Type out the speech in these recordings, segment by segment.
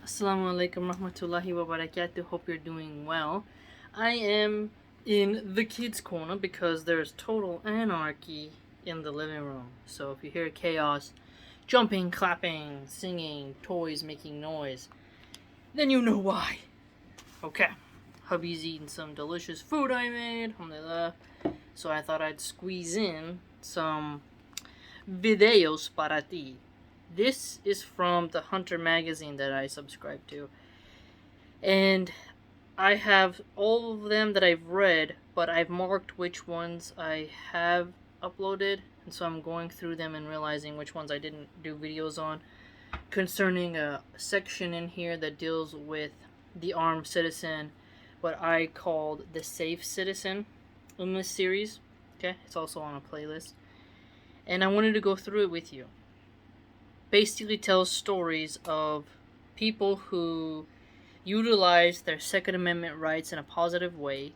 Assalamu alaikum rahmatullahi wa barakatuh. Hope you're doing well. I am in the kids' corner because there's total anarchy in the living room. So if you hear chaos, jumping, clapping, singing, toys making noise, then you know why. Okay. Hubby's eating some delicious food I made. Alhamdulillah. So I thought I'd squeeze in some videos para ti. This is from the Hunter magazine that I subscribe to. And I have all of them that I've read, but I've marked which ones I have uploaded, and so I'm going through them and realizing which ones I didn't do videos on, concerning a section in here that deals with the armed citizen, what I called the safe citizen in this series. Okay, it's also on a playlist, and I wanted to go through it with you. Basically tells stories of people who utilize their Second Amendment rights in a positive way.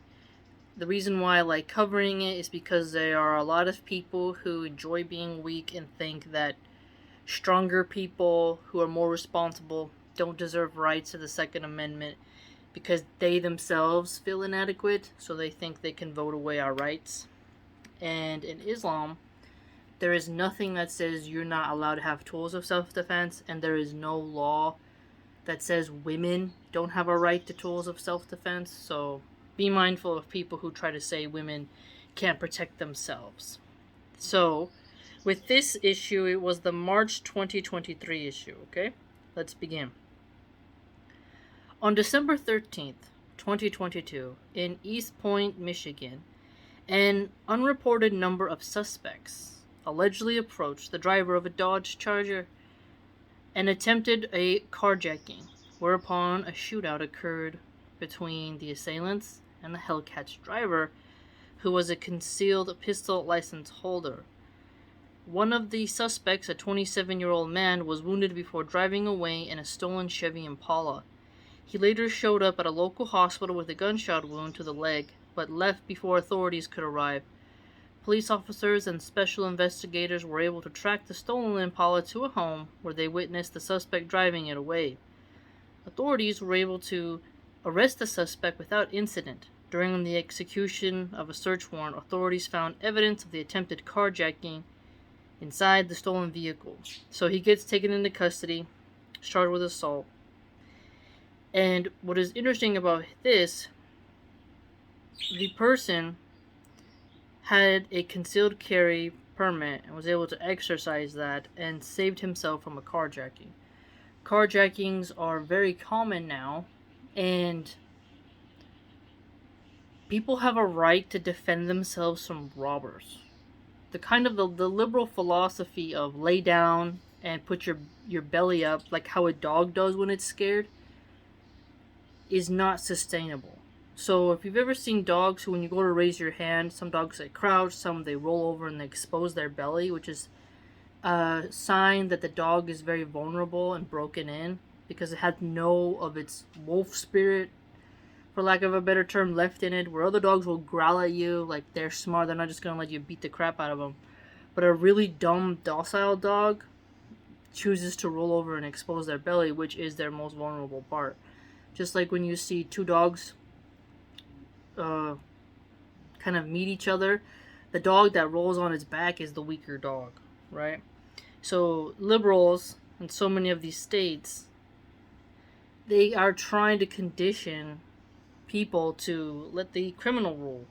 The reason why I like covering it is because there are a lot of people who enjoy being weak and think that stronger people who are more responsible don't deserve rights to the Second Amendment because they themselves feel inadequate, so they think they can vote away our rights. And in Islam, there is nothing that says you're not allowed to have tools of self-defense, and there is no law that says women don't have a right to tools of self-defense. So be mindful of people who try to say women can't protect themselves. So with this issue, it was the March 2023 issue, okay? Let's begin. On December 13th, 2022, in East Point, Michigan, an unreported number of suspects allegedly approached the driver of a Dodge Charger and attempted a carjacking, whereupon a shootout occurred between the assailants and the Hellcat's driver, who was a concealed pistol license holder. One of the suspects, a 27-year-old man, was wounded before driving away in a stolen Chevy Impala. He later showed up at a local hospital with a gunshot wound to the leg, but left before authorities could arrive. Police officers and special investigators were able to track the stolen Impala to a home where they witnessed the suspect driving it away. Authorities were able to arrest the suspect without incident. During the execution of a search warrant, authorities found evidence of the attempted carjacking inside the stolen vehicle. So he gets taken into custody, charged with assault. And what is interesting about this, the person had a concealed carry permit and was able to exercise that and saved himself from a carjacking. Carjackings are very common now, and people have a right to defend themselves from robbers. The kind of the liberal philosophy of lay down and put your belly up like how a dog does when it's scared is not sustainable. So if you've ever seen dogs who, when you go to raise your hand, some dogs they crouch, some they roll over and they expose their belly, which is a sign that the dog is very vulnerable and broken in because it has no of its wolf spirit, for lack of a better term, left in it, where other dogs will growl at you like they're smart, they're not just going to let you beat the crap out of them. But a really dumb, docile dog chooses to roll over and expose their belly, which is their most vulnerable part. Just like when you see two dogs kind of meet each other, the dog that rolls on its back is the weaker dog, right? So liberals in so many of these states, they are trying to condition people to let the criminal rule.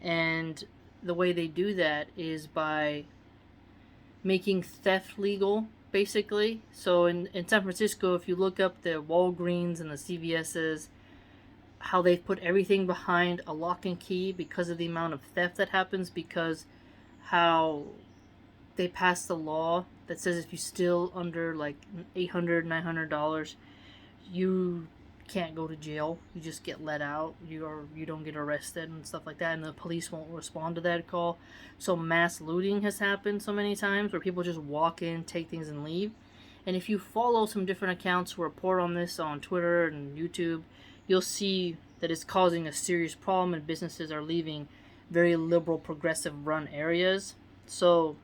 And the way they do that is by making theft legal, basically. So in San Francisco, if you look up the Walgreens and the CVS's, how they've put everything behind a lock and key because of the amount of theft that happens, because how they passed the law that says if you steal under like $800, $900, you can't go to jail. You just get let out. You don't get arrested and stuff like that, and the police won't respond to that call. So mass looting has happened so many times where people just walk in, take things, and leave. And if you follow some different accounts who report on this on Twitter and YouTube, you'll see that it's causing a serious problem and businesses are leaving very liberal, progressive run areas. So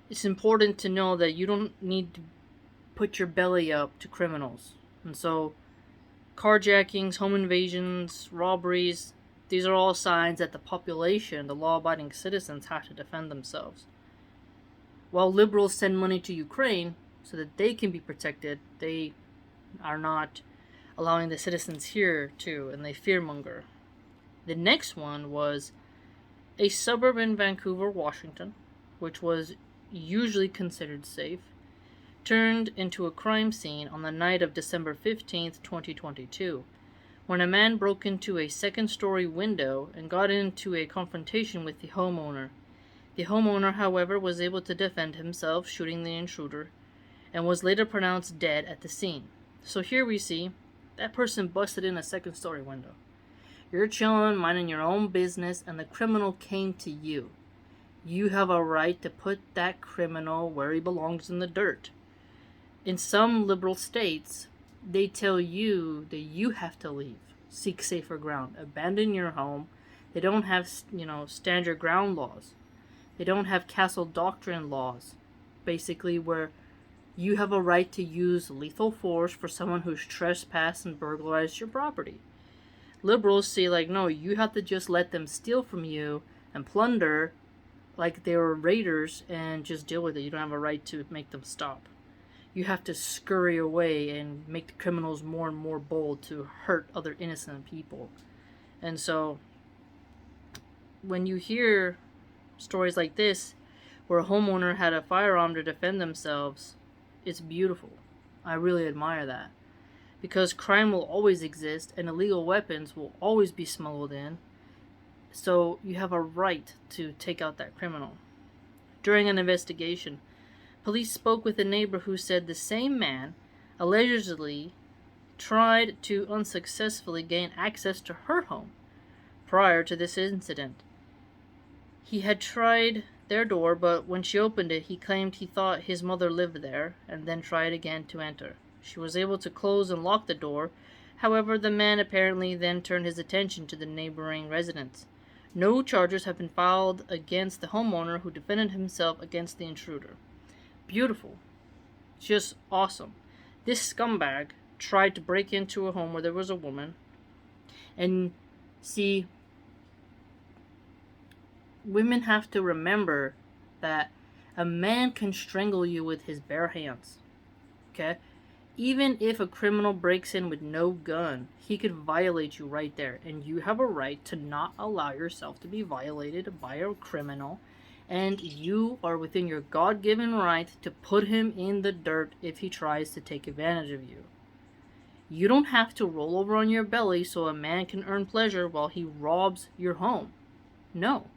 it's important to know that you don't need to put your belly up to criminals. And so, carjackings, home invasions, robberies, these are all signs that the population, the law-abiding citizens, have to defend themselves. While liberals send money to Ukraine so that they can be protected, they are not allowing the citizens here to, and they fearmonger. The next one was a suburb in Vancouver, Washington, which was usually considered safe, turned into a crime scene on the night of December 15th, 2022, when a man broke into a second-story window and got into a confrontation with the homeowner. The homeowner, however, was able to defend himself, shooting the intruder, and was later pronounced dead at the scene. So here we see that person busted in a second-story window. You're chilling, minding your own business, and the criminal came to you. You have a right to put that criminal where he belongs, in the dirt. In some liberal states, they tell you that you have to leave, seek safer ground, abandon your home. They don't have, stand your ground laws. They don't have castle doctrine laws, basically where you have a right to use lethal force for someone who's trespassed and burglarized your property. Liberals say, no, you have to just let them steal from you and plunder like they were raiders and just deal with it. You don't have a right to make them stop. You have to scurry away and make the criminals more and more bold to hurt other innocent people. And so, when you hear stories like this, where a homeowner had a firearm to defend themselves, it's beautiful. I really admire that. Because crime will always exist and illegal weapons will always be smuggled in. So you have a right to take out that criminal. During an investigation, police spoke with a neighbor who said the same man allegedly tried to unsuccessfully gain access to her home prior to this incident. He had tried their door, but when she opened it, he claimed he thought his mother lived there, and then tried again to enter. She was able to close and lock the door. However, the man apparently then turned his attention to the neighboring residents. No charges have been filed against the homeowner who defended himself against the intruder. Beautiful. Just awesome. This scumbag tried to break into a home where there was a woman. And see, women have to remember that a man can strangle you with his bare hands. Okay? Even if a criminal breaks in with no gun, he could violate you right there. And you have a right to not allow yourself to be violated by a criminal. And you are within your God-given right to put him in the dirt if he tries to take advantage of you. You don't have to roll over on your belly so a man can earn pleasure while he robs your home. No.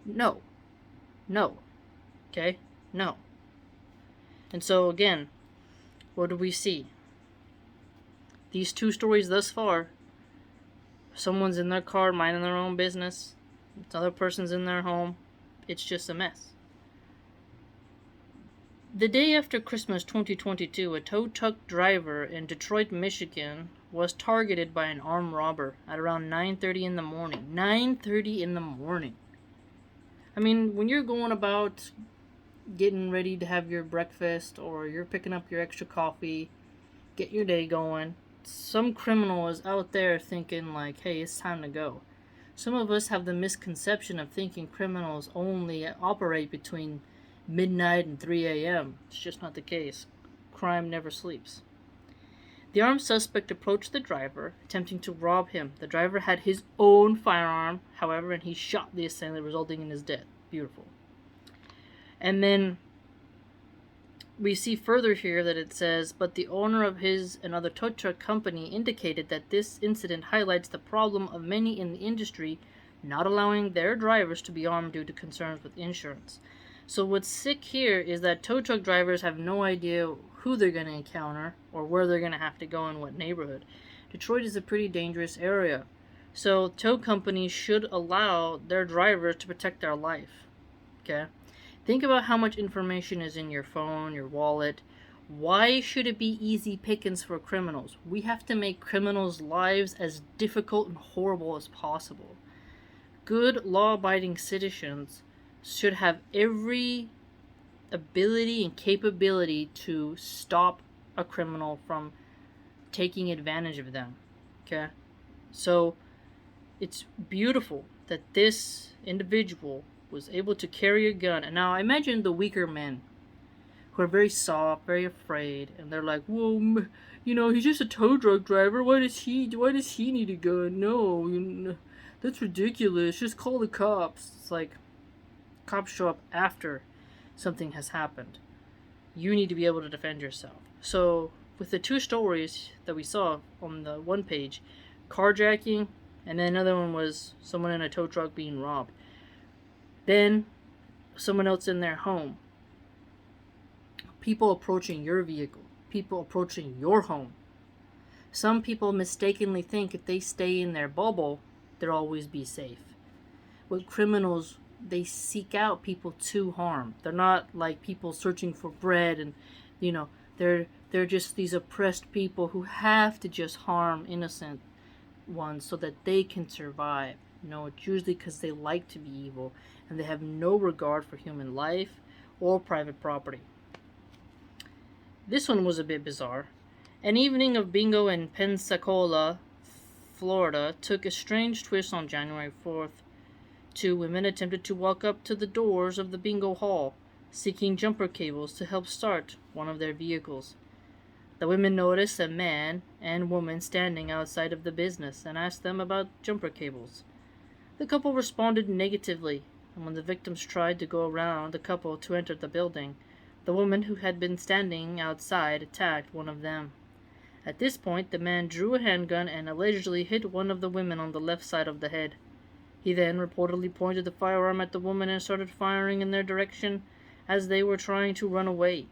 No. No. Okay? No. And so again, what do we see? These two stories thus far. Someone's in their car minding their own business. Another person's in their home. It's just a mess. The day after Christmas 2022, a tow truck driver in Detroit, Michigan was targeted by an armed robber at around 9:30 in the morning. 9:30 in the morning. I mean, when you're going about getting ready to have your breakfast or you're picking up your extra coffee, get your day going, some criminal is out there thinking hey, it's time to go. Some of us have the misconception of thinking criminals only operate between midnight and 3 a.m. It's just not the case. Crime never sleeps. The armed suspect approached the driver, attempting to rob him. The driver had his own firearm, however, and he shot the assailant, resulting in his death. Beautiful. And then we see further here that it says, but the owner of his and other tow truck company indicated that this incident highlights the problem of many in the industry not allowing their drivers to be armed due to concerns with insurance. So what's sick here is that tow truck drivers have no idea who they're going to encounter or where they're going to have to go in what neighborhood. Detroit is a pretty dangerous area. So tow companies should allow their drivers to protect their life. Okay? Think about how much information is in your phone, your wallet. Why should it be easy pickings for criminals? We have to make criminals' lives as difficult and horrible as possible. Good law-abiding citizens should have every ability and capability to stop a criminal from taking advantage of them. Okay? So it's beautiful that this individual was able to carry a gun. And now imagine the weaker men who are very soft, very afraid, and they're like, "Well, he's just a tow truck driver. Why does he need a gun? No, that's ridiculous. Just call the cops." It's like cops show up after something has happened. You need to be able to defend yourself. So with the two stories that we saw on the one page, carjacking, and then another one was someone in a tow truck being robbed. Then someone else in their home. People approaching your vehicle. People approaching your home. Some people mistakenly think if they stay in their bubble, they'll always be safe. With criminals, they seek out people to harm. They're not like people searching for bread, and they're just these oppressed people who have to just harm innocent ones so that they can survive. It's usually because they like to be evil and they have no regard for human life or private property. This one was a bit bizarre. An evening of bingo in Pensacola, Florida, took a strange twist on January 4th. Two women attempted to walk up to the doors of the bingo hall, seeking jumper cables to help start one of their vehicles. The women noticed a man and woman standing outside of the business and asked them about jumper cables. The couple responded negatively, and when the victims tried to go around the couple to enter the building, the woman who had been standing outside attacked one of them. At this point, the man drew a handgun and allegedly hit one of the women on the left side of the head. He then reportedly pointed the firearm at the woman and started firing in their direction as they were trying to run away.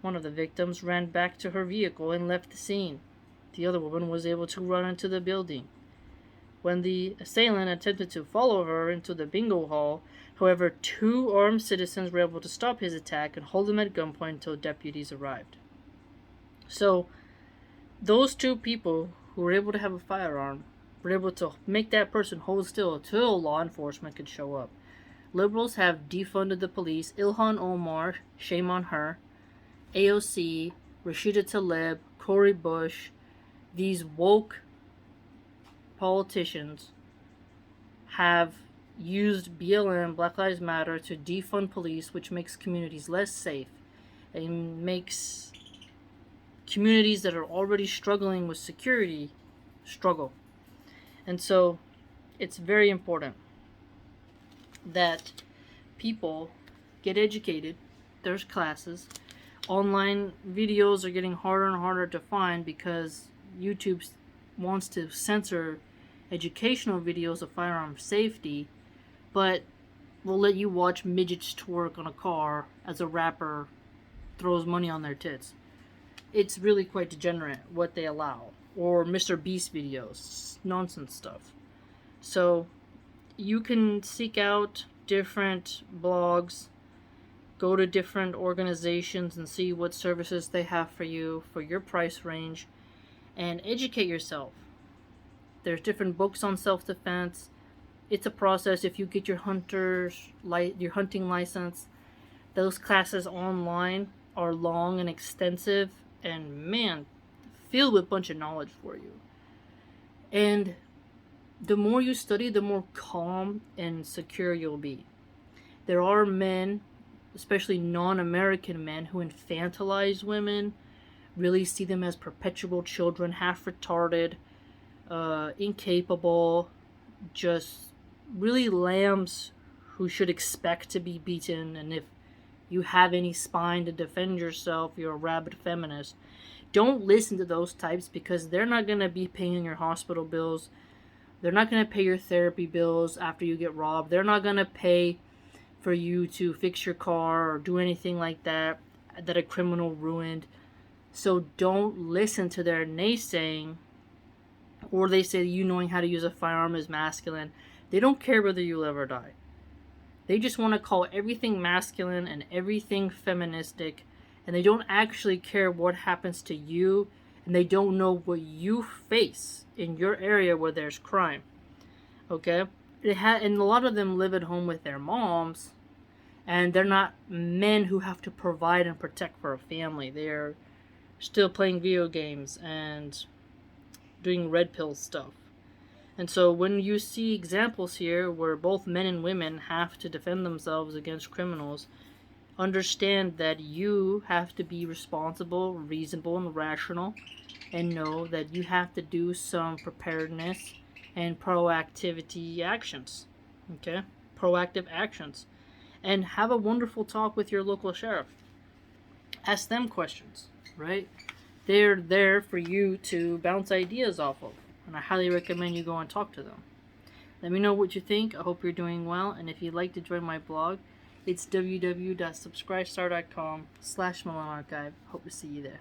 One of the victims ran back to her vehicle and left the scene. The other woman was able to run into the building. When the assailant attempted to follow her into the bingo hall, however, two armed citizens were able to stop his attack and hold him at gunpoint until deputies arrived. So, those two people who were able to have a firearm were able to make that person hold still until law enforcement could show up. Liberals have defunded the police. Ilhan Omar, shame on her. AOC, Rashida Tlaib, Cori Bush, these woke politicians have used BLM, Black Lives Matter, to defund police, which makes communities less safe and makes communities that are already struggling with security struggle. And so it's very important that people get educated. There's classes. Online videos are getting harder and harder to find because YouTube wants to censor educational videos of firearm safety, but will let you watch midgets twerk on a car as a rapper throws money on their tits. It's really quite degenerate what they allow. Or Mr. Beast videos, nonsense stuff. So you can seek out different blogs, go to different organizations and see what services they have for you, for your price range, and educate yourself. There's different books on self-defense. It's a process. If you get your hunting license, those classes online are long and extensive, and man, filled with a bunch of knowledge for you. And the more you study, the more calm and secure you'll be. There are men, especially non-American men, who infantilize women, really see them as perpetual children, half retarded, incapable, just really lambs who should expect to be beaten, and if you have any spine to defend yourself, you're a rabid feminist. Don't listen to those types because they're not going to be paying your hospital bills. They're not going to pay your therapy bills after you get robbed. They're not going to pay for you to fix your car or do anything like that a criminal ruined. So don't listen to their naysaying, or they say you knowing how to use a firearm is masculine. They don't care whether you live or die. They just want to call everything masculine and everything feministic, and they don't actually care what happens to you, and they don't know what you face in your area where there's crime. Okay? And a lot of them live at home with their moms, And they're not men who have to provide and protect for a family. They're still playing video games and doing red pill stuff. And so when you see examples here where both men and women have to defend themselves against criminals, understand that you have to be responsible, reasonable, and rational, and know that you have to do some preparedness and proactivity actions. Okay? Proactive actions. And have a wonderful talk with your local sheriff. Ask them questions, right? They're there for you to bounce ideas off of. And I highly recommend you go and talk to them. Let me know what you think. I hope you're doing well. And if you'd like to join my blog, it's www.subscribestar.com/MilahanArchive. Hope to see you there.